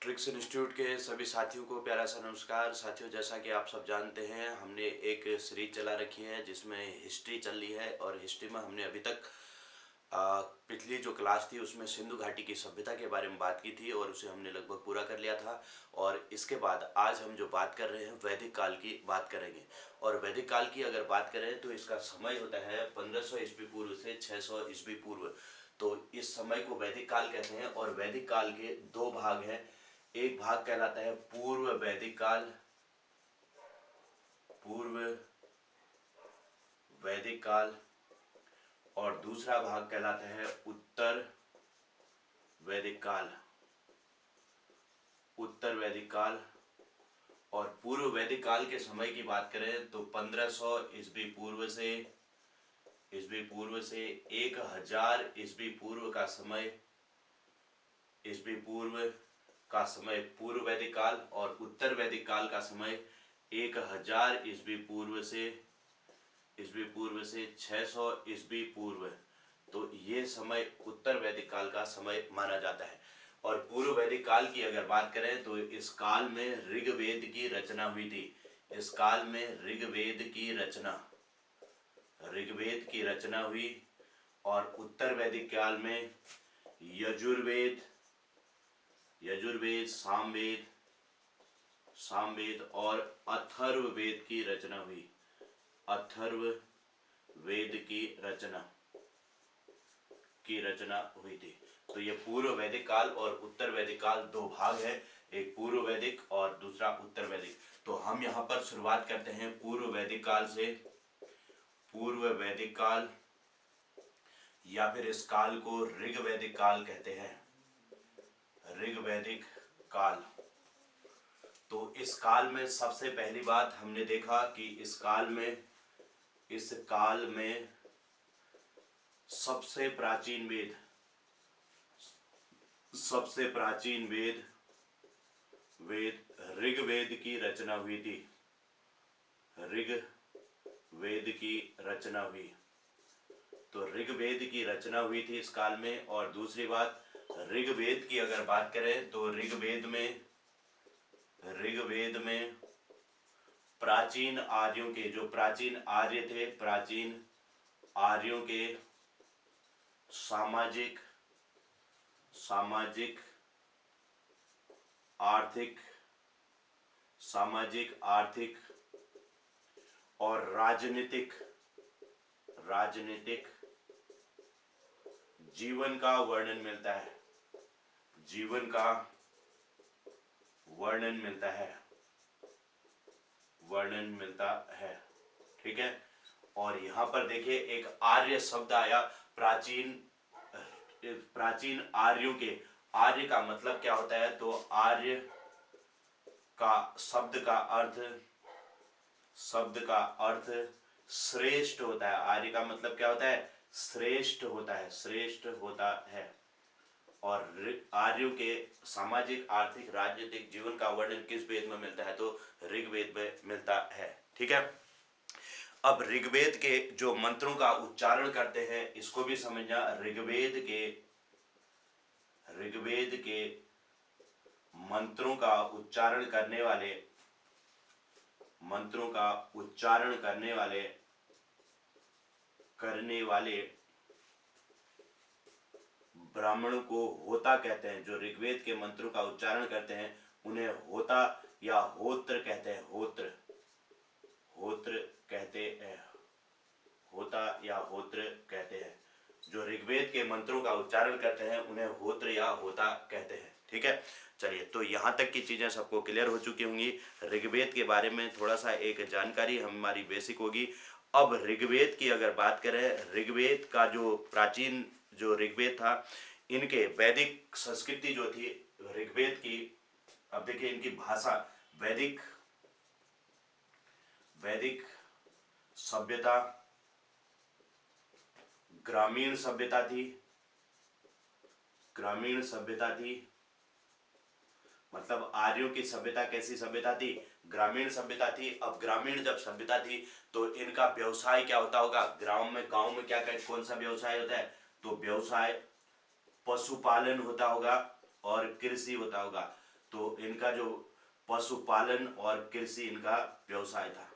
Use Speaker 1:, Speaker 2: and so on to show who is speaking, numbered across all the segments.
Speaker 1: Tricks institute के सभी साथियों को प्यारा सा नमस्कार। साथियों, जैसा कि आप सब जानते हैं, हमने एक सीरीज चला रखी है जिसमें हिस्ट्री चल रही है। और हिस्ट्री में हमने अभी तक पिछली जो क्लास थी उसमें सिंधु घाटी की सभ्यता के बारे में बात की थी और उसे हमने लगभग पूरा कर लिया था। और इसके बाद आज हम जो बात कर रहे हैं वैदिक काल की बात करेंगे। और वैदिक काल की अगर बात करें तो इसका समय होता है 1500 ईस्वी पूर्व से 600 ईस्वी पूर्व। तो इस समय को वैदिक काल कहते हैं। और वैदिक काल के दो भाग हैं। एक भाग कहलाता है पूर्व वैदिक काल, पूर्व वैदिक काल, और दूसरा भाग कहलाता है उत्तर वैदिक काल, उत्तर वैदिक काल। और पूर्व वैदिक काल के समय की बात करें तो 1500 ईस्वी पूर्व से 1000 ईस्वी पूर्व का समय, ईस्वी पूर्व का समय पूर्व वैदिक काल। और उत्तर वैदिक काल का समय 1000 ईस्वी पूर्व से 600 ईस्वी पूर्व। तो ये समय उत्तर वैदिक काल का समय माना जाता है। और पूर्व वैदिक काल की अगर बात करें तो इस काल में ऋग्वेद की रचना हुई थी। इस काल में ऋग्वेद की रचना हुई। और उत्तर वैदिक काल में यजुर्वेद, सामवेद और अथर्ववेद की रचना हुई। अथर्ववेद की रचना हुई थी। तो ये पूर्व वैदिक काल और उत्तर वैदिक काल दो भाग है, एक पूर्व वैदिक और दूसरा उत्तर वैदिक। तो हम यहाँ पर शुरुआत करते हैं पूर्व वैदिक काल से। पूर्व वैदिक काल या फिर इस काल को ऋग्वैदिक काल कहते हैं, ऋग्वैदिक काल। तो इस काल में सबसे पहली बात हमने देखा कि इस काल में सबसे प्राचीन वेद ऋग्वेद की रचना हुई थी। ऋग्वेद की रचना हुई। तो ऋग्वेद की रचना हुई थी इस काल में। और दूसरी बात, ऋग्वेद की अगर बात करें तो ऋग्वेद में प्राचीन आर्यों के, जो प्राचीन आर्य थे, प्राचीन आर्यों के सामाजिक, आर्थिक और राजनीतिक जीवन का वर्णन मिलता है। वर्णन मिलता है। ठीक है। और यहां पर देखिए एक आर्य शब्द आया। प्राचीन आर्यों के, आर्य का मतलब क्या होता है? तो आर्य का शब्द का अर्थ श्रेष्ठ होता है। आर्य का मतलब क्या होता है? श्रेष्ठ होता है। और आर्यों के सामाजिक, आर्थिक, राजनीतिक जीवन का वर्णन किस वेद में मिलता है? तो ऋग्वेद में मिलता है। ठीक है। अब ऋग्वेद के जो मंत्रों का उच्चारण करते हैं इसको भी समझना। ऋग्वेद के मंत्रों का उच्चारण करने वाले ब्राह्मणों को होता कहते हैं। जो ऋग्वेद के मंत्रों का उच्चारण करते हैं उन्हें होता या होत्र कहते हैं। होत्र कहते हैं। जो ऋग्वेद के मंत्रों का उच्चारण करते हैं उन्हें होत्र या होता कहते हैं। ठीक है। चलिए, तो यहाँ तक की चीजें सबको क्लियर हो चुकी होंगी। ऋग्वेद के बारे में थोड़ा सा एक जानकारी हमारी बेसिक होगी। अब ऋग्वेद की अगर बात करें, ऋग्वेद का जो प्राचीन जो ऋग्वेद था, इनके वैदिक संस्कृति जो थी ऋग्वेद की, अब देखिए इनकी भाषा वैदिक सभ्यता, ग्रामीण सभ्यता थी। मतलब आर्यों की सभ्यता कैसी सभ्यता थी? ग्रामीण सभ्यता थी। अब ग्रामीण जब सभ्यता थी तो इनका व्यवसाय क्या होता होगा? गांव में क्या कौन सा व्यवसाय होता है? तो व्यवसाय पशुपालन होता होगा और कृषि होता होगा। तो इनका जो पशुपालन और कृषि इनका व्यवसाय था।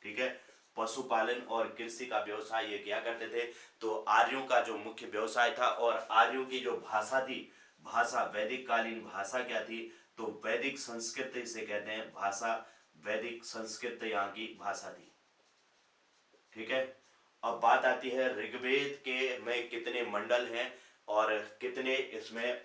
Speaker 1: ठीक है, पशुपालन और कृषि का व्यवसाय ये क्या करते थे। तो आर्यों का जो मुख्य व्यवसाय था, और आर्यों की जो भाषा थी, भाषा वैदिक कालीन भाषा क्या थी, तो वैदिक संस्कृत इसे कहते हैं भाषा, वैदिक संस्कृत यहाँ की भाषा थी। ठीक है, अब बात आती है ऋग्वेद के में कितने मंडल हैं और कितने इसमें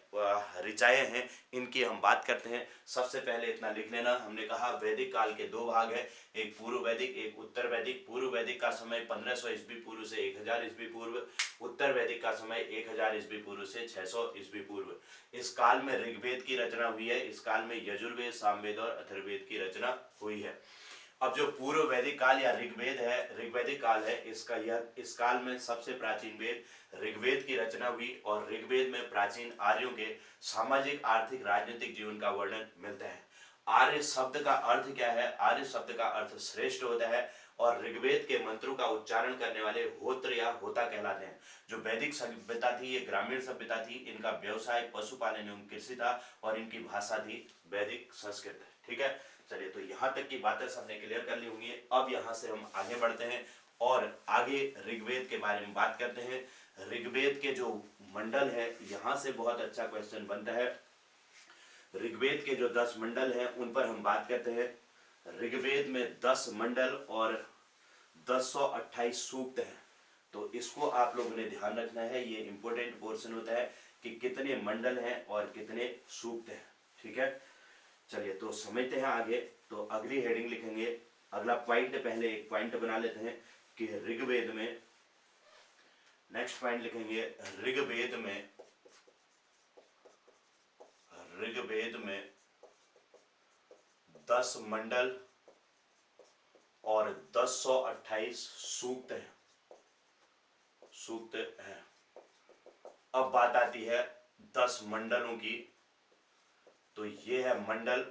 Speaker 1: ऋचाएं हैं, इनकी हम बात करते हैं। सबसे पहले इतना लिख लेना, हमने कहा वैदिक काल के दो भाग है, एक पूर्व वैदिक, एक उत्तर वैदिक। पूर्व वैदिक का समय 1500 ईस्वी पूर्व से 1000 ईस्वी पूर्व, उत्तर वैदिक का समय 1000 ईस्वी पूर्व से 600 ईस्वी पूर्व। इस काल में ऋग्वेद की रचना हुई है, इस काल में यजुर्वेद, सामवेद और अथर्ववेद की रचना हुई है। अब जो पूर्व वैदिक काल या ऋग्वेद है, ऋग्वैदिक काल है, इस काल में सबसे प्राचीन वेद ऋग्वेद की रचना हुई, और ऋग्वेद में प्राचीन आर्यों के सामाजिक, आर्थिक, राजनीतिक जीवन का वर्णन मिलता है। आर्य शब्द का अर्थ क्या है, आर्य शब्द का अर्थ श्रेष्ठ होता है, और ऋग्वेद के मंत्रों का उच्चारण करने वाले होत्र या होता कहलाते हैं। जो वैदिक सभ्यता थी ये ग्रामीण सभ्यता थी, इनका व्यवसाय पशुपालन एवं कृषि था, और इनकी भाषा थी वैदिक संस्कृत। ठीक है, चलिए, तो यहाँ तक की बातें सबने क्लियर कर ली होंगी। अब यहाँ से हम आगे बढ़ते हैं और आगे ऋग्वेद के बारे में बात करते हैं। ऋग्वेद के जो मंडल है, यहाँ से बहुत अच्छा क्वेश्चन बनता है। ऋग्वेद के जो 10 मंडल हैं उन पर हम बात करते हैं। ऋग्वेद में 10 मंडल और 1028 सूक्त हैं, तो इसको आप लोगों ने ध्यान रखना है। ये इंपॉर्टेंट पोर्शन होता है कि कितने मंडल हैं और कितने सूक्त हैं। ठीक है, चलिए तो समझते हैं आगे। तो अगली हेडिंग लिखेंगे, अगला पॉइंट, पहले एक पॉइंट बना लेते हैं कि ऋग्वेद में, नेक्स्ट पॉइंट लिखेंगे ऋग्वेद में 10 मंडल और 1028 सूक्त हैं। अब बात आती है 10 मंडलों की। तो ये है मंडल,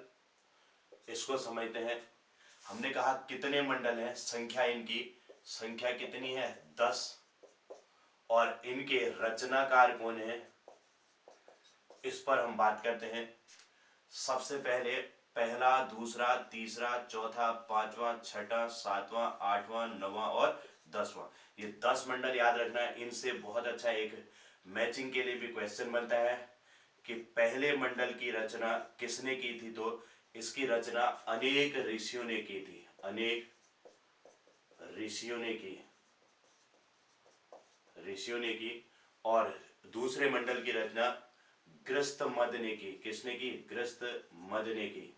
Speaker 1: इसको समझते हैं। हमने कहा कितने मंडल हैं, संख्या, इनकी संख्या कितनी है, 10, और इनके रचनाकार कौन है, इस पर हम बात करते हैं। सबसे पहले पहला, दूसरा, तीसरा, चौथा, पांचवा, छठा, सातवां, आठवां, नौवां और 10वां, ये 10 मंडल याद रखना है। इनसे बहुत अच्छा एक मैचिंग के लिए भी क्वेश्चन बनता है कि पहले मंडल की रचना किसने की थी, तो इसकी रचना अनेक ऋषियों ने की थी, अनेक ऋषियों ने की। और दूसरे मंडल की रचना गृहस्थ मद ने की, किसने की, गृहस्थ मद ने की।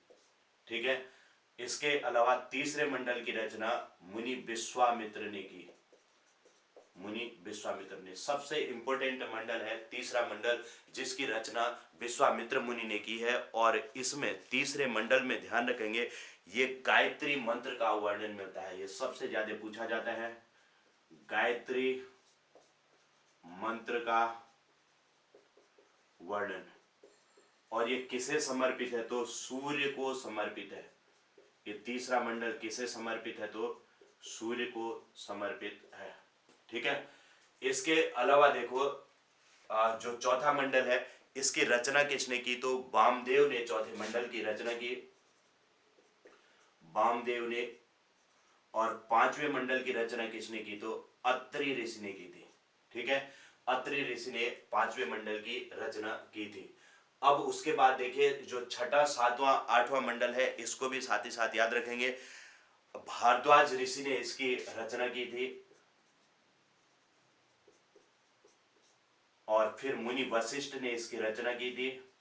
Speaker 1: ठीक है, इसके अलावा तीसरे मंडल की रचना मुनि विश्वामित्र ने की, मुनि विश्वामित्र ने। सबसे इंपॉर्टेंट मंडल है तीसरा मंडल, जिसकी रचना विश्वामित्र मुनि ने की है। और इसमें तीसरे मंडल में ध्यान रखेंगे, ये गायत्री मंत्र का वर्णन मिलता है, ये सबसे ज्यादा पूछा जाता है, गायत्री मंत्र का वर्णन। और ये किसे समर्पित है, तो सूर्य को समर्पित है। ये तीसरा मंडल किसे समर्पित है, तो सूर्य को समर्पित है। ठीक है, इसके अलावा देखो जो चौथा मंडल है, इसकी रचना किसने की, तो वामदेव ने चौथे मंडल की रचना की, वामदेव ने। और पांचवें मंडल की रचना किसने की, तो अत्रि ऋषि ने की थी। ठीक है, अत्रि ऋषि ने पांचवें मंडल की रचना की थी। अब उसके बाद देखिए जो छठा, सातवां, आठवां मंडल है, इसको भी साथ ही साथ याद रखेंगे। भारद्वाज ऋषि ने इसकी रचना की थी, और फिर मुनि वशिष्ठ ने इसकी रचना की थी,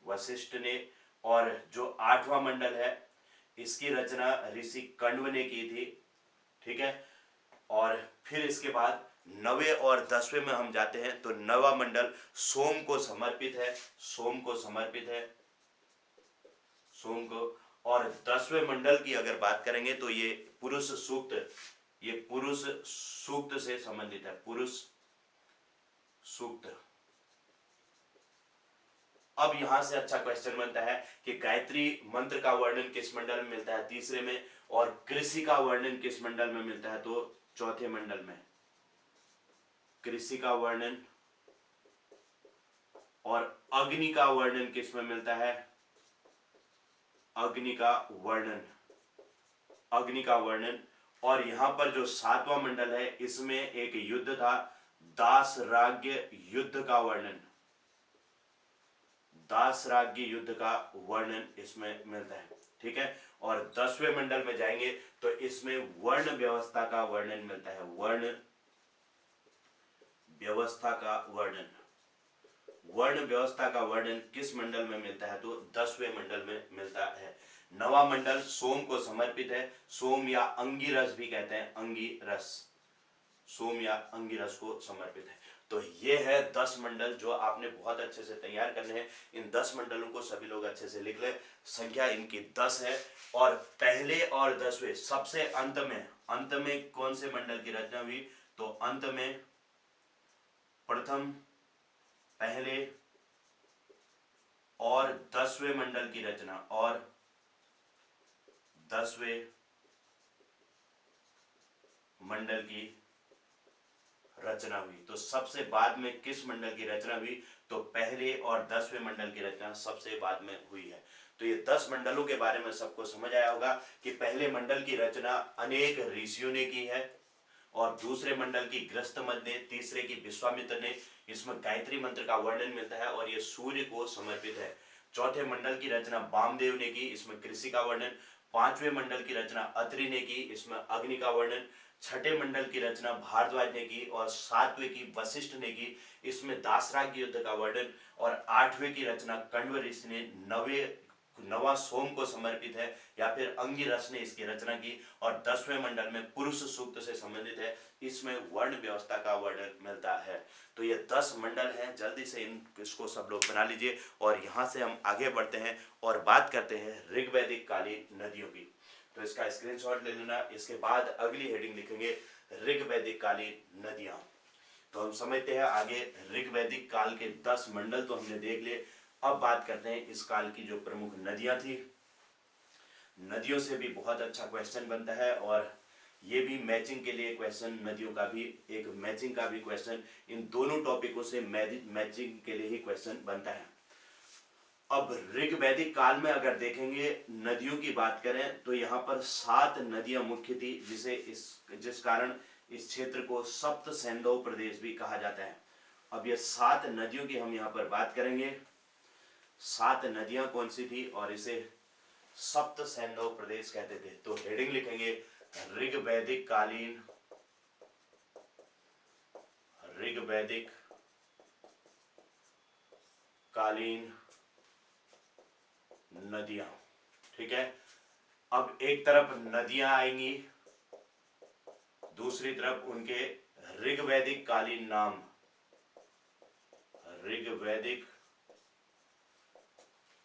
Speaker 1: वशिष्ठ ने। और जो आठवां मंडल है, इसकी रचना ऋषि कण्व ने की थी। ठीक है, और फिर इसके बाद 9वें और 10वें में हम जाते हैं, तो 9वां मंडल सोम को समर्पित है, सोम को समर्पित है, सोम को। और 10वें मंडल की अगर बात करेंगे तो ये पुरुष सूक्त, ये पुरुष सूक्त से संबंधित है, पुरुष सूक्त। अब यहां से अच्छा क्वेश्चन बनता है कि गायत्री मंत्र का वर्णन किस मंडल में मिलता है, तीसरे में, और कृषि का वर्णन किस मंडल में मिलता है, तो चौथे मंडल में। कृषि का वर्णन और अग्नि का वर्णन किसमें मिलता है? अग्नि का वर्णन, अग्नि का वर्णन। और यहां पर जो 7वां मंडल है इसमें एक युद्ध था, दासराग्य युद्ध का वर्णन, दासराग्य युद्ध का वर्णन इसमें मिलता है। ठीक है, और 10वें मंडल में जाएंगे तो इसमें वर्ण व्यवस्था का वर्णन मिलता है, वर्ण व्यवस्था का वर्णन। वर्ण व्यवस्था का वर्णन किस मंडल में मिलता है? तो 10वें मंडल में मिलता है। 9वां मंडल सोम को समर्पित है, सोम या अंगिरस भी कहते हैं, अंगिरस, सोम या अंगिरस को समर्पित है। तो ये है 10 मंडल जो आपने बहुत अच्छे से तैयार करने हैं। इन 10 मंडलों को सभी लोग अच्छे से लिख ले। संख्या इनकी 10 है। और पहले और 10वें सबसे अंत में कौन से मंडल की रचना हुई? तो अंत में प्रथम, पहले और 10वें मंडल की रचना, और 10वें मंडल की रचना हुई। तो सबसे बाद में किस मंडल की रचना हुई? तो पहले और 10वें मंडल की रचना सबसे बाद में हुई है। तो ये 10 मंडलों के बारे में सबको समझ आया होगा कि पहले मंडल की रचना अनेक ऋषियों ने की है, और दूसरे मंडल की गृहस्थमद ने, तीसरे की विश्वामित्र ने। इसमें गायत्री मंत्र का वर्णन मिलता है और ये सूर्य को समर्पित है। चौथे मंडल की रचना वामदेव ने की, इसमें कृषि का वर्णन। 5वें मंडल की रचना अत्रि ने की, इसमें अग्नि का वर्णन। छठे मंडल की रचना भारद्वाज ने की, और 7वें की वशिष्ठ ने की, इसमें दासराग्य युद्ध का वर्णन। और 8वें की रचना कण्व ऋषि ने, 9वां सोम को समर्पित है या फिर अंगिरस ने इसकी रचना की। और 10वें मंडल में पुरुष सूक्त से संबंधित है, इसमें वर्ण व्यवस्था का वर्णन मिलता है। तो ये 10 मंडल हैं, जल्दी से इसको सब लोग बना लीजिए। और यहाँ से हम आगे बढ़ते हैं और बात करते हैं ऋग्वैदिक कालीन नदियों की। तो इसका स्क्रीनशॉट ले लेना। इसके बाद अगली हेडिंग लिखेंगे ऋग्वैदिक कालीन नदियां। तो हम समझते हैं आगे। ऋग्वैदिक काल के 10 मंडल तो हमने देख लिए। अब बात करते हैं इस काल की जो प्रमुख नदियां थी। नदियों से भी बहुत अच्छा क्वेश्चन बनता है, और ये भी मैचिंग के लिए क्वेश्चन, नदियों का भी एक मैचिंग का भी क्वेश्चन, इन दोनों टॉपिकों से मैचिंग के लिए ही क्वेश्चन बनता है। अब ऋग्वैदिक काल में अगर देखेंगे, नदियों की बात करें तो यहाँ पर 7 नदियां मुख्य थी, जिस कारण इस क्षेत्र को सप्त सैंधव प्रदेश भी कहा जाता है। अब ये 7 नदियों की हम यहाँ पर बात करेंगे। 7 नदियां कौन सी थी और इसे सप्त सैंधव प्रदेश कहते थे। तो हेडिंग लिखेंगे ऋग्वैदिक कालीन नदियां। ठीक है, अब एक तरफ नदियां आएंगी, दूसरी तरफ उनके ऋग्वैदिक कालीन नाम, ऋग्वैदिक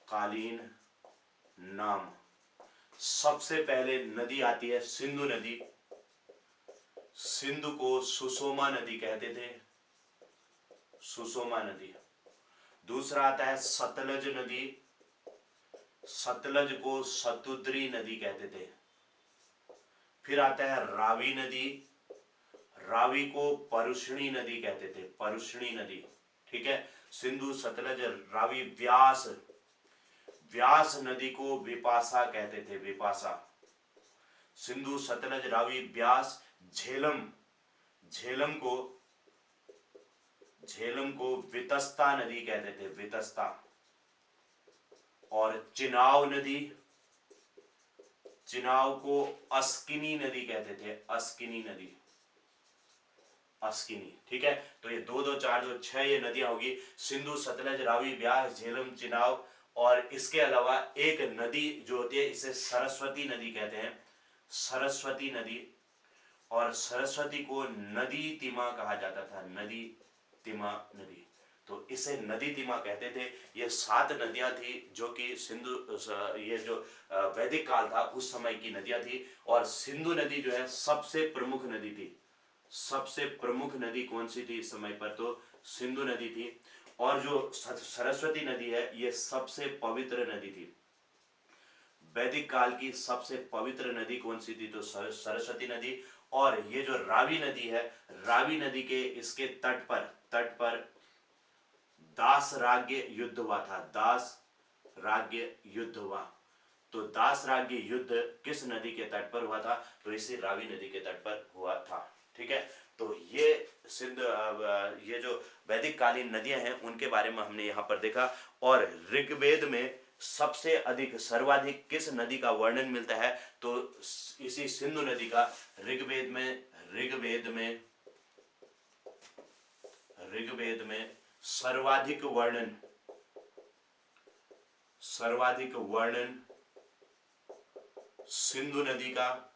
Speaker 1: कालीन नाम। सबसे पहले नदी आती है सिंधु नदी। सिंधु को सुषमा नदी कहते थे, सुषमा नदी। दूसरा आता है सतलज नदी। सतलज को सतुद्री नदी कहते थे। फिर आता है रावी नदी। रावी को परुष्णी नदी कहते थे, परुष्णी नदी। ठीक है, सिंधु, सतलज, रावी, व्यास। व्यास नदी को विपाशा कहते थे, विपाशा। सिंधु, सतलज, रावी, व्यास। झेलम, झेलम को वितस्ता नदी कहते थे, वितस्ता। और चिनाव नदी, चिनाव को अस्किनी नदी कहते थे, अस्किनी नदी, अस्किनी। ठीक है, तो ये 2 2 4 2 6 ये नदियां होगी, सिंधु, सतलज, रावी, व्यास, झेलम, चिनाव। और इसके अलावा एक नदी जो होती है इसे सरस्वती नदी कहते हैं, सरस्वती नदी। और सरस्वती को नदी तिमा कहा जाता था, नदी तिमा नदी। तो इसे नदी तिमा कहते थे। ये 7 नदियां थी जो कि सिंधु, ये जो वैदिक काल था उस समय की नदियां थी। और सिंधु नदी जो है सबसे प्रमुख नदी थी। सबसे प्रमुख नदी कौन सी थी इस समय पर? तो सिंधु नदी थी। और जो सरस्वती नदी है ये सबसे पवित्र नदी थी। वैदिक काल की सबसे पवित्र नदी कौन सी थी? तो सरस्वती नदी। और ये जो रावी नदी है, रावी नदी के इसके तट पर दास राज्य युद्ध हुआ था, दास राज्य युद्ध हुआ। तो दास राज्य युद्ध किस नदी के तट पर हुआ था? तो इसी रावी नदी के तट पर हुआ था। ठीक है, तो ये सिंध, ये जो वैदिक कालीन नदियां हैं उनके बारे में हमने यहाँ पर देखा। और ऋग्वेद में सबसे अधिक, सर्वाधिक किस नदी का वर्णन मिलता है? तो इसी सिंधु नदी का ऋग्वेद में, ऋग्वेद में सर्वाधिक वर्णन सिंधु नदी का,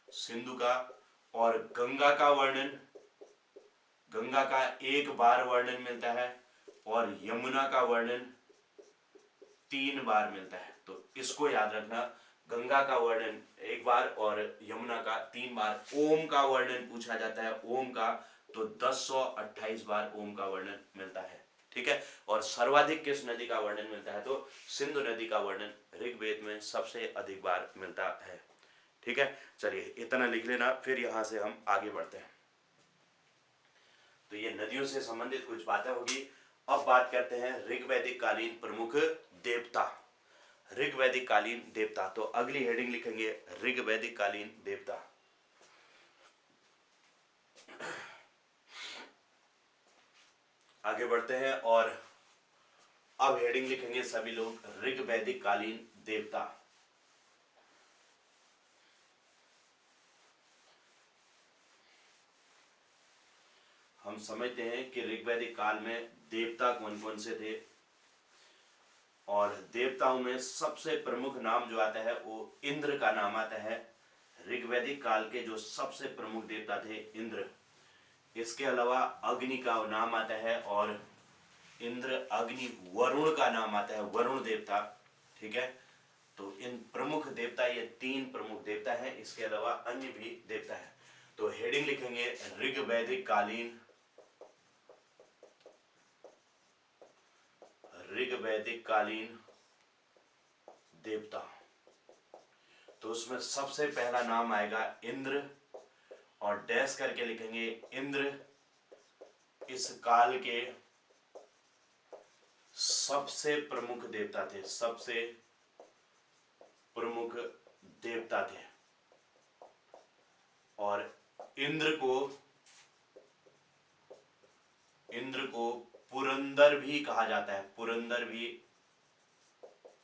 Speaker 1: सिंधु का, और गंगा का वर्णन, गंगा का एक बार वर्णन मिलता है, और यमुना का वर्णन 3 बार मिलता है। तो इसको याद रखना, गंगा का वर्णन 1 बार और यमुना का 3 बार। ओम का वर्णन पूछा जाता है, ओम का, तो 1028 बार ओम का वर्णन मिलता है। ठीक है, और सर्वाधिक किस नदी का वर्णन मिलता है? तो सिंधु नदी का वर्णन ऋग्वेद में सबसे अधिक बार मिलता है। ठीक है, चलिए इतना लिख लेना, फिर यहां से हम आगे बढ़ते हैं। तो ये नदियों से संबंधित कुछ बातें होगी। अब बात करते हैं ऋग्वैदिक कालीन प्रमुख देवता। ऋग्वैदिक कालीन देवता, तो अगली हेडिंग लिखेंगे ऋग्वैदिक कालीन देवता। आगे बढ़ते हैं और अब हेडिंग लिखेंगे सभी लोग ऋग्वैदिक कालीन देवता। हम समझते हैं कि ऋग्वैदिक काल में देवता कौन कौन से थे, और देवताओं में सबसे प्रमुख नाम जो आता है वो इंद्र का नाम आता है। ऋग्वैदिक काल के जो सबसे प्रमुख देवता थे इंद्र। इसके अलावा अग्नि का नाम आता है, और इंद्र, अग्नि, वरुण का नाम आता है, वरुण देवता। ठीक है, तो इन प्रमुख देवता, ये 3 प्रमुख देवता हैं। इसके अलावा अन्य भी देवता है। तो हेडिंग लिखेंगे ऋग्वैदिक कालीन, ऋग्वैदिक कालीन देवता। तो उसमें सबसे पहला नाम आएगा इंद्र, और डैश करके लिखेंगे इंद्र इस काल के सबसे प्रमुख देवता थे, सबसे प्रमुख देवता थे। और इंद्र को पुरंदर भी कहा जाता है, पुरंदर भी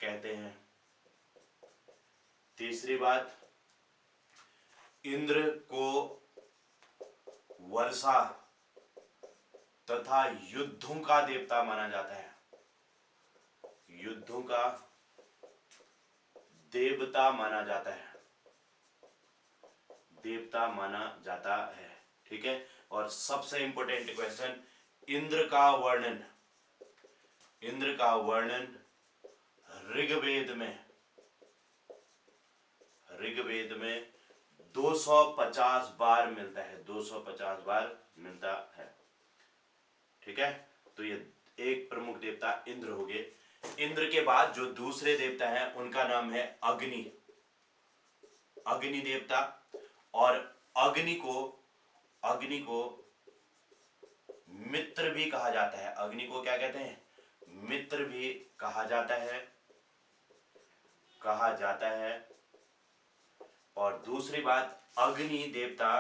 Speaker 1: कहते हैं। तीसरी बात, इंद्र को वर्षा तथा युद्धों का देवता माना जाता है, युद्धों का देवता माना जाता है, देवता माना जाता है। ठीक है, और सबसे इंपॉर्टेंट क्वेश्चन, इंद्र का वर्णन, इंद्र का वर्णन ऋग्वेद में 250 बार मिलता है, 250 बार मिलता है। ठीक है, तो ये एक प्रमुख देवता इंद्र हो गए। इंद्र के बाद जो दूसरे देवता हैं उनका नाम है अग्नि, अग्नि देवता। और अग्नि को मित्र भी कहा जाता है, अग्नि को क्या कहते हैं? मित्र भी कहा जाता है। और दूसरी बात, अग्नि देवता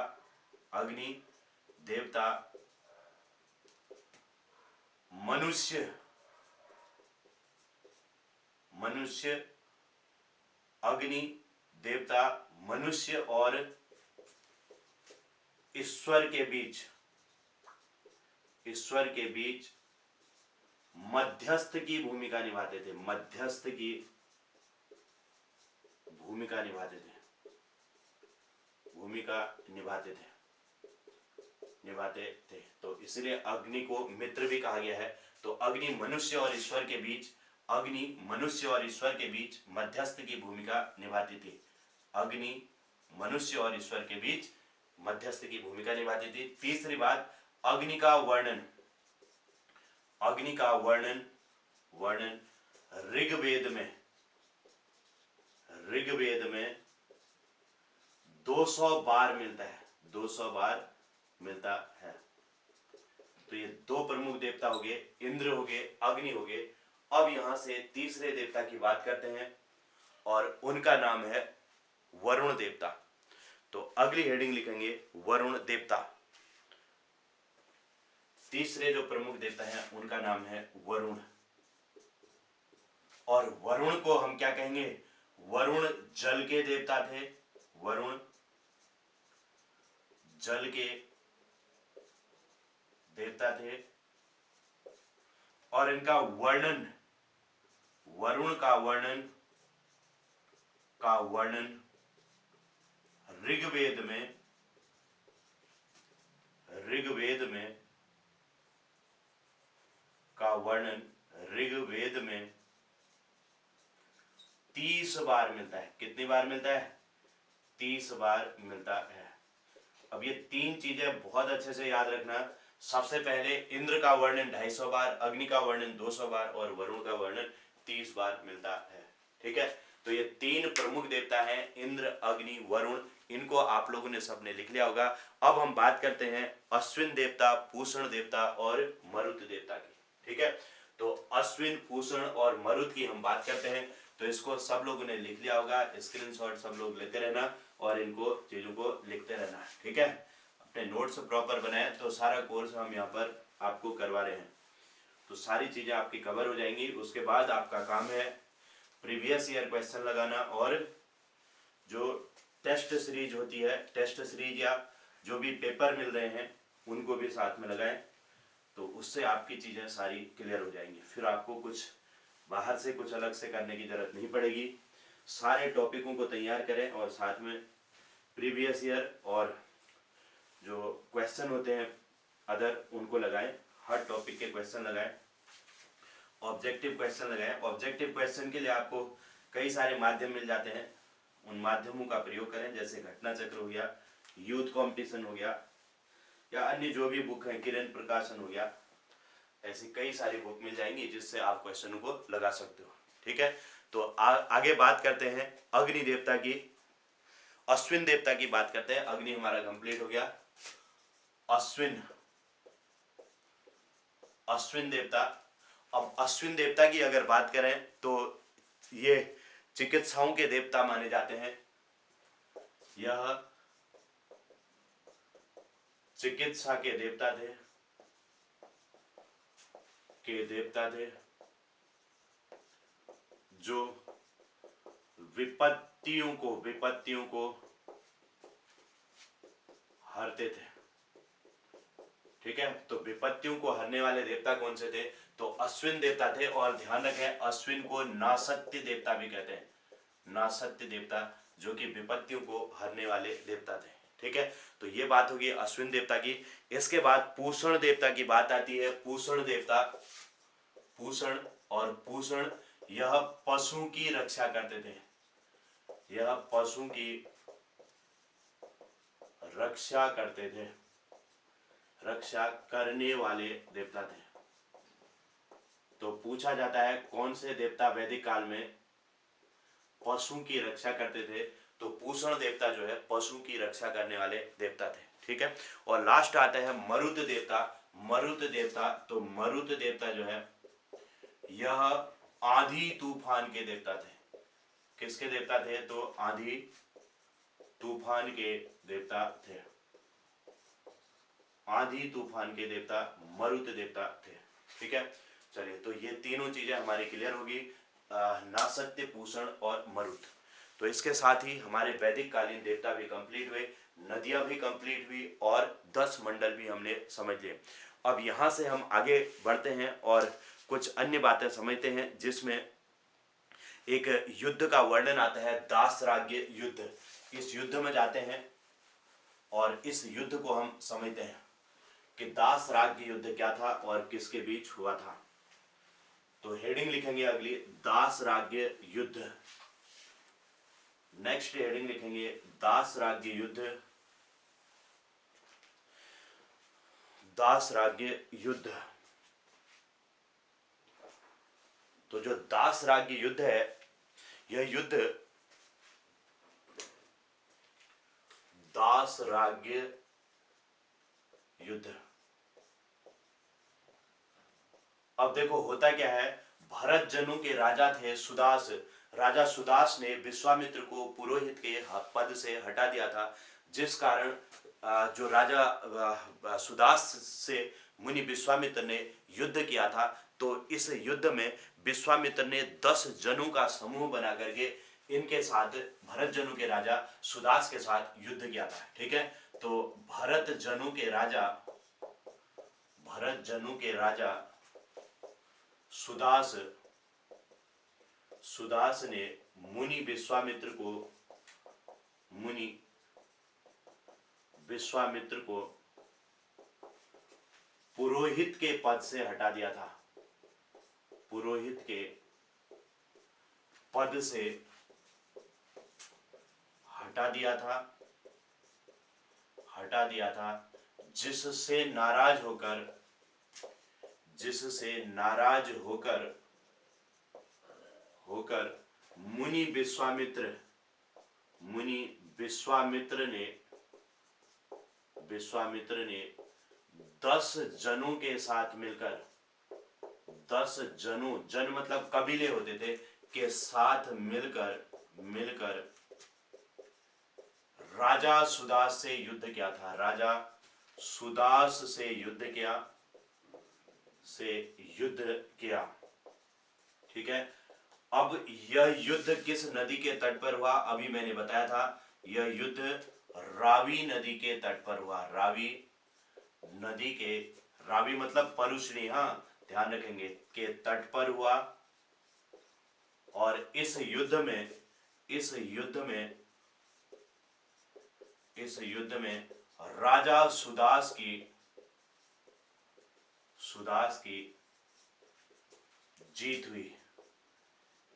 Speaker 1: मनुष्य, अग्नि देवता मनुष्य और ईश्वर के बीच मध्यस्थ की भूमिका निभाते थे, मध्यस्थ की भूमिका निभाते थे। तो इसलिए अग्नि को मित्र भी कहा गया है। तो अग्नि मनुष्य और ईश्वर के बीच मध्यस्थ की भूमिका निभाती थी। अग्नि मनुष्य और ईश्वर के बीच मध्यस्थ की भूमिका निभाती थी। तीसरी बात, अग्नि का वर्णन ऋग्वेद में 200 बार मिलता है, 200 बार मिलता है। तो ये दो प्रमुख देवता हो गए, इंद्र हो गए, अग्नि हो गए। अब यहां से तीसरे देवता की बात करते हैं और उनका नाम है वरुण देवता। तो अगली हेडिंग लिखेंगे वरुण देवता। तीसरे जो प्रमुख देवता हैं उनका नाम है वरुण। और वरुण को हम क्या कहेंगे? वरुण जल के देवता थे, वरुण जल के देवता थे। और इनका वर्णन, वरुण का वर्णन ऋग्वेद में 30 बार मिलता है। कितनी बार मिलता है? 30 बार मिलता है। अब ये तीन चीजें बहुत अच्छे से याद रखना। सबसे पहले इंद्र का वर्णन 250 बार, अग्नि का वर्णन 200 बार और वरुण का वर्णन 30 बार मिलता है। ठीक है, तो ये तीन प्रमुख देवता हैं, इंद्र, अग्नि, वरुण। इनको आप लोगों ने सबने लिख लिया होगा। अब हम बात करते हैं अश्विन देवता, पूषण देवता और मरुत देवता की। ठीक है, तो अश्विन, पूषण और मरुत की हम बात करते हैं। तो इसको सब लोगों ने लिख लिया होगा, स्क्रीनशॉट सब लोग लेते रहना और इनको चीजों को लिखते रहना। ठीक है, अपने नोट्स प्रॉपर बनाए। तो सारा कोर्स हम यहाँ पर आपको करवा रहे हैं, तो सारी चीजें आपकी कवर हो जाएंगी। उसके बाद आपका काम है प्रीवियस ईयर क्वेश्चन लगाना और जो टेस्ट सीरीज होती है, टेस्ट सीरीज या जो भी पेपर मिल रहे हैं उनको भी साथ में लगाएं। तो उससे आपकी चीजें सारी क्लियर हो जाएंगी। फिर आपको कुछ बाहर से कुछ अलग से करने की जरूरत नहीं पड़ेगी। सारे टॉपिकों को तैयार करें और साथ में प्रीवियस ईयर और जो क्वेश्चन होते हैं अदर उनको लगाएं। हर टॉपिक के क्वेश्चन लगाएं, ऑब्जेक्टिव क्वेश्चन लगाएं। ऑब्जेक्टिव क्वेश्चन के लिए आपको कई सारे माध्यम मिल जाते हैं, उन माध्यमों का प्रयोग करें। जैसे घटना चक्र हो गया, यूथ कंपटीशन हो गया, या अन्य जो भी बुक है, किरण प्रकाशन हो गया, ऐसी कई सारी बुक मिल जाएंगी जिससे आप क्वेश्चनों को लगा सकते हो। ठीक है, तो आगे बात करते हैं अग्नि देवता की, अश्विन देवता की बात करते हैं। अग्नि हमारा कंप्लीट हो गया। अश्विन देवता। अब अश्विन देवता की अगर बात करें तो ये चिकित्साओं के देवता माने जाते हैं। यह चिकित्सा के देवता थे, जो विपत्तियों को हरते थे। ठीक है, तो विपत्तियों को हरने वाले देवता कौन से थे? तो अश्विन देवता थे। और ध्यान रखें, अश्विन को नासत्य देवता भी कहते हैं, नासत्य देवता, जो कि विपत्तियों को हरने वाले देवता थे। ठीक है, तो ये बात होगी अश्विन देवता की। इसके बाद पूषण देवता की बात आती है। पूषण देवता, पूषण यह पशु की रक्षा करते थे, यह पशु की रक्षा करते थे, रक्षा करने वाले देवता थे। तो पूछा जाता है कौन से देवता वैदिक काल में पशु की रक्षा करते थे? तो पूषण देवता जो है पशु की रक्षा करने वाले देवता थे। ठीक है, और लास्ट आता है मरुत देवता। तो मरुत देवता जो है यह आंधी तूफान के देवता थे। किसके देवता थे? तो आंधी तूफान के देवता थे। आंधी तूफान के देवता मरुत देवता थे। ठीक है, चलिए, तो ये तीनों चीजें हमारी क्लियर होगी, नासत्य, पूषण और मरुत। तो इसके साथ ही हमारे वैदिक कालीन देवता भी कंप्लीट हुए, नदियां भी कंप्लीट हुई और 10 मंडल भी हमने समझ लिए। अब यहां से हम आगे बढ़ते हैं और कुछ अन्य बातें समझते हैं, जिसमें एक युद्ध का वर्णन आता है, दासराग्य युद्ध। इस युद्ध में जाते हैं और इस युद्ध को हम समझते हैं कि दासराग्य युद्ध क्या था और किसके बीच हुआ था। तो हेडिंग लिखेंगे अगली, दासराग्य युद्ध। नेक्स्ट हेडिंग लिखेंगे दासराग्य युद्ध, दासराग्य युद्ध। तो जो दासराग्य युद्ध है, यह युद्ध दासराग्य युद्ध, अब देखो होता क्या है, भरत जनु के राजा थे सुदास। राजा सुदास ने विश्वामित्र को पुरोहित के पद से हटा दिया था, जिस कारण जो राजा सुदास से मुनि विश्वामित्र ने युद्ध किया था, तो इस युद्ध में विश्वामित्र ने 10 जनों का समूह बना करके इनके साथ भरत जनु के राजा सुदास के साथ युद्ध किया था। ठीक है, तो भरत जनु के राजा सुदास ने मुनि विश्वामित्र को पुरोहित के पद से हटा दिया था। पुरोहित के पद से हटा दिया था, जिससे नाराज होकर मुनि विश्वामित्र ने 10 जनों के साथ मिलकर, 10 जन मतलब कबीले होते थे, के साथ मिलकर राजा सुदास से युद्ध किया था। राजा सुदास से युद्ध किया। ठीक है, अब यह युद्ध किस नदी के तट पर हुआ? अभी मैंने बताया था, यह युद्ध रावी नदी के तट पर हुआ। रावी मतलब परुष्णी, हाँ ध्यान रखेंगे, के तट पर हुआ। और इस युद्ध में राजा सुदास की जीत हुई।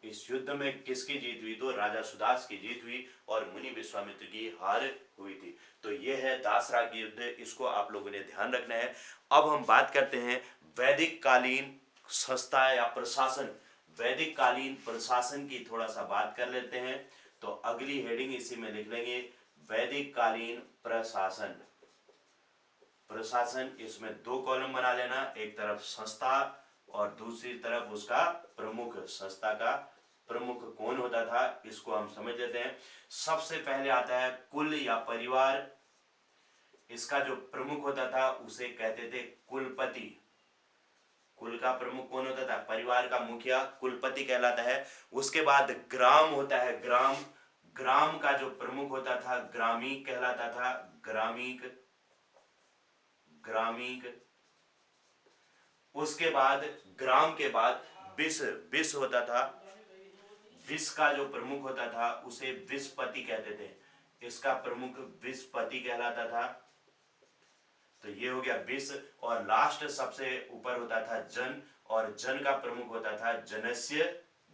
Speaker 1: इस युद्ध में किसकी जीत हुई? तो राजा सुदास की जीत हुई और मुनि विश्वामित्र की हार हुई थी। तो यह है दासराग युद्ध, इसको आप लोगों ने ध्यान रखना है। अब हम बात करते हैं वैदिक कालीन संस्था या प्रशासन। वैदिक कालीन प्रशासन की थोड़ा सा बात कर लेते हैं। तो अगली हेडिंग इसी में लिख लेंगे, वैदिक कालीन प्रशासन। इसमें 2 कॉलम बना लेना, एक तरफ संस्था और दूसरी तरफ उसका प्रमुख। संस्था का प्रमुख कौन होता था, इसको हम समझ लेते हैं। सबसे पहले आता है कुल या परिवार। इसका जो प्रमुख होता था उसे कहते थे कुलपति। कुल का प्रमुख कौन होता था? परिवार का मुखिया कुलपति कहलाता है। उसके बाद ग्राम होता है, ग्राम का जो प्रमुख होता था ग्रामीक कहलाता था। ग्रामीक। उसके बाद ग्राम के बाद विस होता था। विस का जो प्रमुख होता था उसे विस्पति कहते थे। इसका प्रमुख विस्पति कहलाता था। तो ये हो गया विस। और लास्ट सबसे ऊपर होता था जन, और जन का प्रमुख होता था जनस्य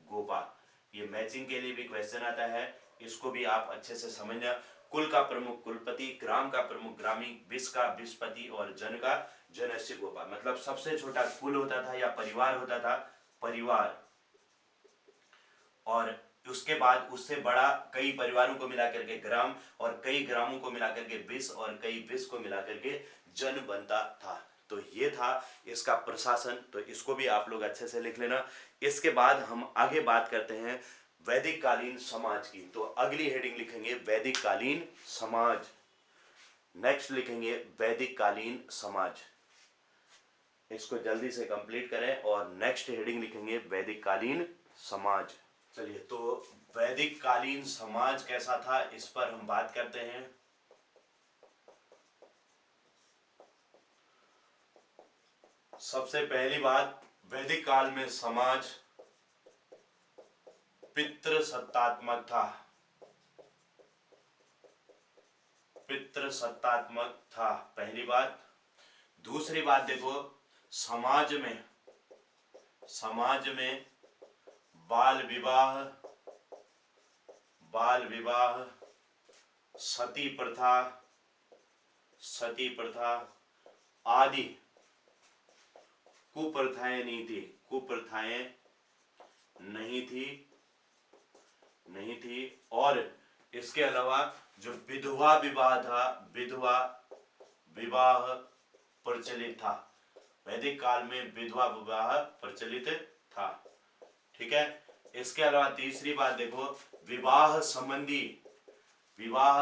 Speaker 1: गोपा। ये मैचिंग के लिए भी क्वेश्चन आता है, इसको भी आप अच्छे से समझना। कुल का प्रमुख कुलपति, ग्राम का प्रमुख ग्रामीण, विस का विस्पति और जन का जनस्य गोपा। मतलब सबसे छोटा कुल होता था या परिवार होता था, परिवार। और उसके बाद उससे बड़ा कई परिवारों को मिलाकर के ग्राम, और कई ग्रामों को मिलाकर के विस, और कई विस को मिलाकर के जन बनता था। तो ये था इसका प्रशासन। तो इसको भी आप लोग अच्छे से लिख लेना। इसके बाद हम आगे बात करते हैं वैदिक कालीन समाज की। तो अगली हेडिंग लिखेंगे वैदिक कालीन समाज। नेक्स्ट लिखेंगे वैदिक कालीन समाज। इसको जल्दी से कंप्लीट करें और नेक्स्ट हेडिंग लिखेंगे वैदिक कालीन समाज। चलिए, तो वैदिक कालीन समाज कैसा था इस पर हम बात करते हैं। सबसे पहली बात, वैदिक काल में समाज पितृसत्तात्मक था। पहली बात। दूसरी बात देखो, समाज में बाल विवाह, सती प्रथा आदि कुप्रथाएं नहीं थी। और इसके अलावा जो विधवा विवाह था, विधवा विवाह प्रचलित था। वैदिक काल में विधवा विवाह प्रचलित था। ठीक है। इसके अलावा तीसरी बात देखो, विवाह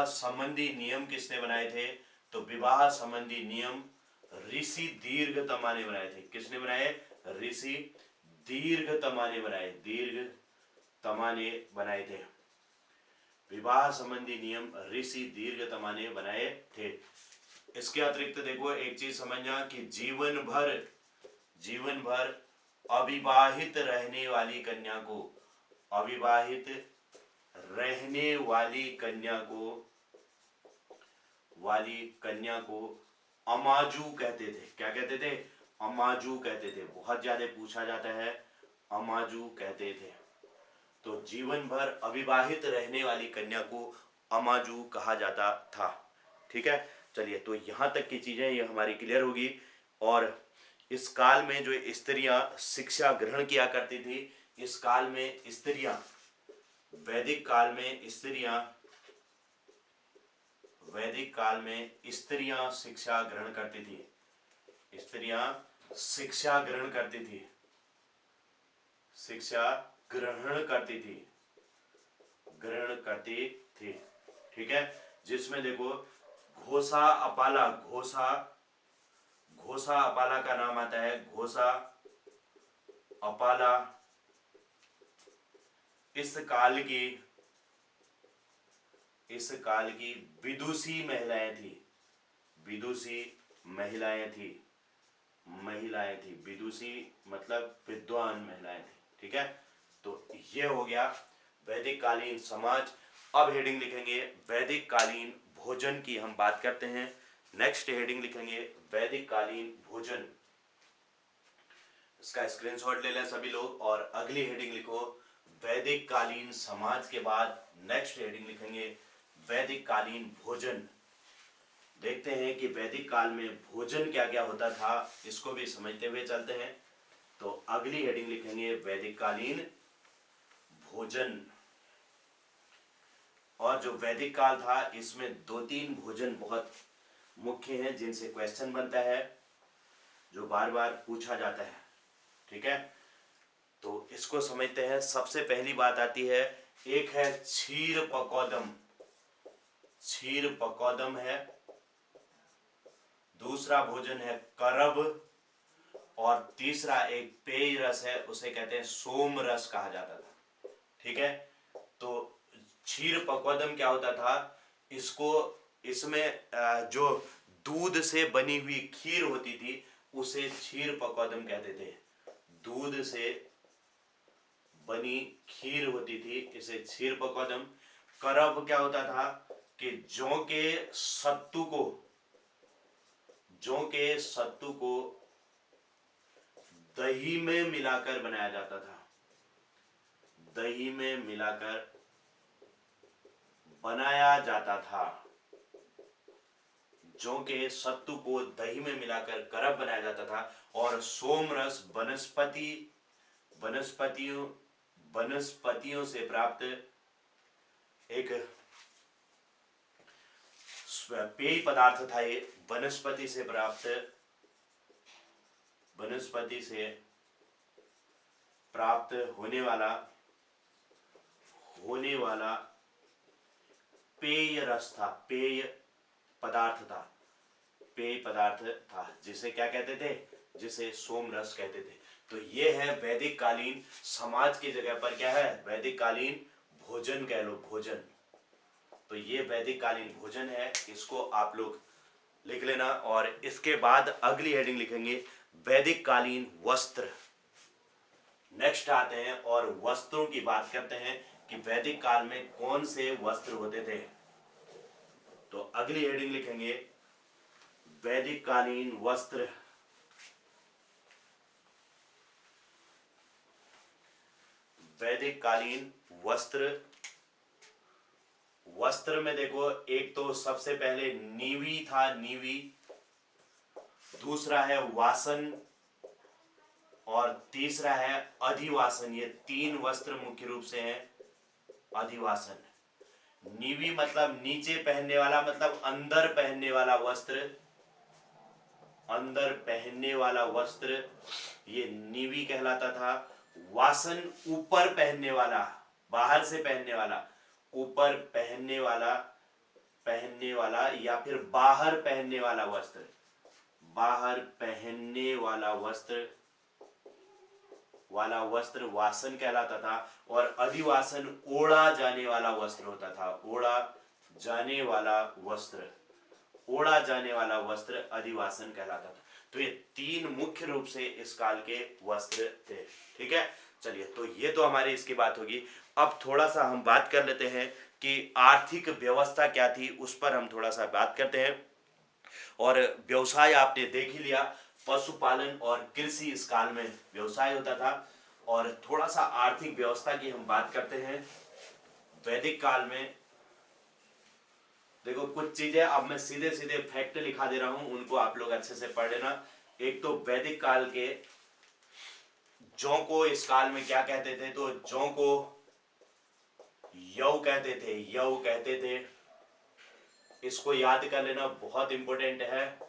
Speaker 1: संबंधी नियम किसने बनाए थे? तो विवाह संबंधी नियम ऋषि दीर्घतमा ने बनाए थे। किसने बनाए? ऋषि दीर्घतमा ने बनाए थे। विवाह संबंधी नियम ऋषि दीर्घतमा ने बनाए थे। इसके अतिरिक्त देखो एक चीज समझना कि जीवन भर अविवाहित रहने वाली कन्या को अमाजू कहते थे। क्या कहते थे? अमाजू कहते थे। बहुत ज्यादा पूछा जाता है, अमाजू कहते थे। तो जीवन भर अविवाहित रहने वाली कन्या को अमाजू कहा जाता था। ठीक है। चलिए, तो यहां तक की चीजें ये हमारी क्लियर होगी। और इस काल में जो स्त्रियां शिक्षा ग्रहण किया करती थी, इस काल में स्त्रियां, वैदिक काल में स्त्रियां शिक्षा ग्रहण करती थी। स्त्रियां शिक्षा ग्रहण करती थी। ग्रहण करती थी। ठीक है। जिसमें देखो घोषा अपाला का नाम आता है। घोषा अपाला इस काल की विदुषी महिलाएं थी। विदुषी मतलब विद्वान महिलाएं थी। ठीक है। तो ये हो गया वैदिक कालीन समाज। अब हेडिंग लिखेंगे वैदिक कालीन भोजन की हम बात करते हैं। नेक्स्ट हेडिंग लिखेंगे वैदिक कालीन भोजन। इसका स्क्रीनशॉट ले लें सभी लोग और अगली हेडिंग लिखो वैदिक कालीन समाज के बाद नेक्स्ट हेडिंग लिखेंगे वैदिक कालीन भोजन। देखते हैं कि वैदिक काल में भोजन क्या क्या होता था, इसको भी समझते हुए चलते हैं। तो अगली हेडिंग लिखेंगे वैदिक कालीन भोजन। और जो वैदिक काल था इसमें 2-3 भोजन बहुत मुख्य हैं जिनसे क्वेश्चन बनता है, जो बार बार पूछा जाता है। ठीक है। तो इसको समझते हैं। सबसे पहली बात आती है, एक है क्षीर पकोदम है। दूसरा भोजन है करब। और तीसरा एक पेय रस है, उसे कहते हैं सोम रस कहा जाता था। ठीक है। तो क्षीर पकोदम क्या होता था? इसमें जो दूध से बनी हुई खीर होती थी उसे क्षीर पकोदम कहते थे। दूध से बनी खीर होती थी, इसे क्षीर पकोदम। करब क्या होता था कि जौ के सत्तू को दही में मिलाकर बनाया जाता था। दही में मिलाकर बनाया जाता था। जौ के सत्तू को दही में मिलाकर करब बनाया जाता था। और सोम रस वनस्पतियों से प्राप्त एक पेय पदार्थ था। ये वनस्पति से प्राप्त होने वाला पेय रस था। पेय पदार्थ था जिसे क्या कहते थे? जिसे सोम रस कहते थे। तो ये है वैदिक कालीन समाज की जगह पर क्या है? वैदिक कालीन भोजन कह लो, भोजन। तो ये वैदिक कालीन भोजन है, इसको आप लोग लिख लेना। और इसके बाद अगली हेडिंग लिखेंगे वैदिक कालीन वस्त्र। नेक्स्ट आते हैं और वस्त्रों की बात करते हैं कि वैदिक काल में कौन से वस्त्र होते थे। तो अगली हेडिंग लिखेंगे वैदिक कालीन वस्त्र। वैदिक कालीन वस्त्र में देखो, एक तो सबसे पहले नीवी था, नीवी। दूसरा है वासन और तीसरा है अधिवासन। ये 3 वस्त्र मुख्य रूप से हैं। अधिवासन, नीवी मतलब नीचे पहनने वाला, मतलब अंदर पहनने वाला वस्त्र। अंदर पहनने वाला वस्त्र ये नीवी कहलाता था। वासन ऊपर पहनने वाला, बाहर से पहनने वाला, ऊपर पहनने वाला या फिर बाहर पहनने वाला वस्त्र, बाहर पहनने वाला वस्त्र वासन कहलाता था। और अधिवासन ओढ़ा जाने वाला वस्त्र होता था, ओढ़ा जाने वाला वस्त्र अधिवासन कहलाता था। तो ये तीन मुख्य रूप से इस काल के वस्त्र थे। ठीक है, चलिए, तो ये तो हमारी इसकी बात होगी। अब थोड़ा सा हम बात कर लेते हैं कि आर्थिक व्यवस्था क्या थी, उस पर हम थोड़ा सा बात करते हैं। और व्यवसाय आपने देख ही लिया, पशुपालन और कृषि इस काल में व्यवसाय होता था। और थोड़ा सा आर्थिक व्यवस्था की हम बात करते हैं। वैदिक काल में देखो कुछ चीजें अब मैं सीधे सीधे फैक्ट लिखा दे रहा हूं, उनको आप लोग अच्छे से पढ़ लेना। एक तो वैदिक काल के जौ को इस काल में क्या कहते थे, तो जौ को यव कहते थे। इसको याद कर लेना, बहुत इंपॉर्टेंट है।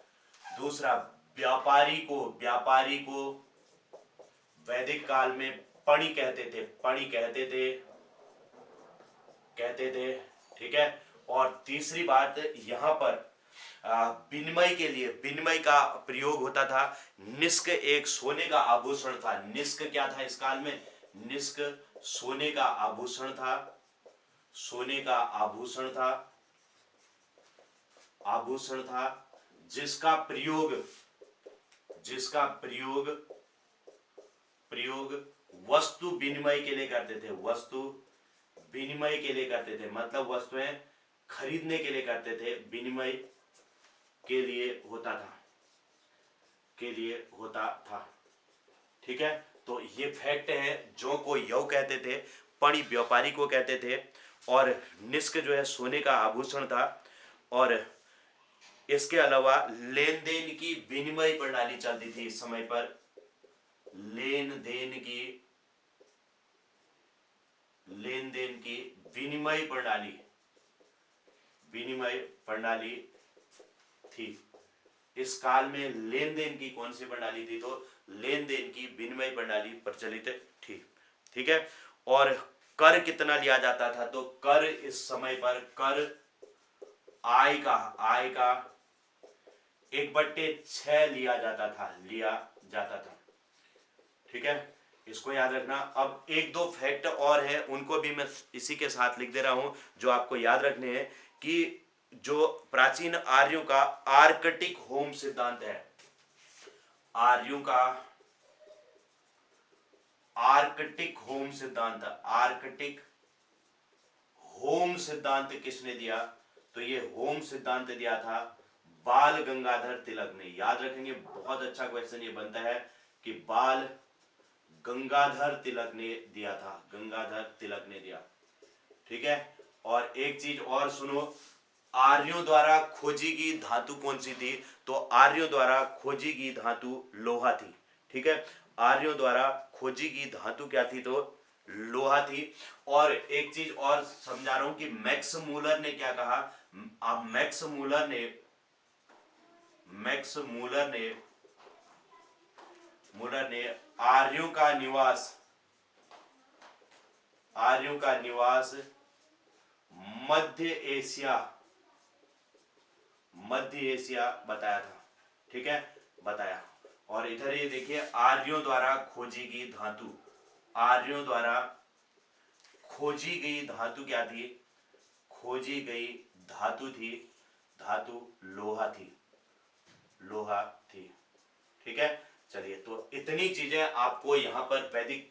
Speaker 1: दूसरा, व्यापारी को वैदिक काल में पणि कहते थे। ठीक है। और तीसरी बात, यहां पर विनिमय का प्रयोग होता था। निष्क एक सोने का आभूषण था। निष्क क्या था इस काल में? निष्क सोने का आभूषण था, जिसका प्रयोग वस्तु विनिमय के लिए करते थे। मतलब वस्तुएं खरीदने के लिए करते थे, विनिमय के लिए होता था। ठीक है, तो ये फैक्ट है। जौ को यव कहते थे, पणि व्यापारी को कहते थे, और निष्क जो है सोने का आभूषण था। और इसके अलावा लेन देन की विनिमय प्रणाली चलती थी इस समय पर। लेन देन की विनिमय प्रणाली थी। इस काल में लेन देन की कौन सी प्रणाली थी? तो लेन देन की विनिमय प्रणाली प्रचलित थी। ठीक है। और कर कितना लिया जाता था? तो कर इस समय पर आय का 1/6 लिया जाता था। ठीक है, इसको याद रखना। अब एक दो फैक्ट और है, उनको भी मैं इसी के साथ लिख दे रहा हूं, जो आपको याद रखने हैं। कि जो प्राचीन आर्यों का आर्कटिक होम सिद्धांत है, आर्कटिक होम सिद्धांत किसने दिया? तो ये होम सिद्धांत दिया था बाल गंगाधर तिलक ने। याद रखेंगे, बहुत अच्छा क्वेश्चन ये बनता है कि बाल गंगाधर तिलक ने दिया। ठीक है। और एक चीज और सुनो, आर्यों द्वारा खोजी गई धातु कौन सी थी? तो आर्यों द्वारा खोजी गई धातु लोहा थी। ठीक है, आर्यों द्वारा खोजी गई धातु क्या थी? तो लोहा थी। और एक चीज और समझा रहा हूं कि मैक्स मूलर ने क्या कहा? मैक्स मूलर ने आर्यों का निवास मध्य एशिया बताया था। ठीक है, बताया। और इधर ये देखिए, आर्यों द्वारा खोजी गई धातु क्या थी? खोजी गई धातु लोहा थी। ठीक है, चलिए, तो इतनी चीजें आपको यहाँ पर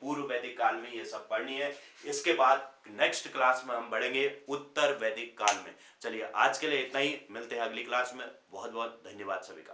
Speaker 1: पूर्व वैदिक काल में ये सब पढ़नी है। इसके बाद नेक्स्ट क्लास में हम बढ़ेंगे उत्तर वैदिक काल में। चलिए, आज के लिए इतना ही, मिलते हैं अगली क्लास में। बहुत बहुत धन्यवाद सभी का।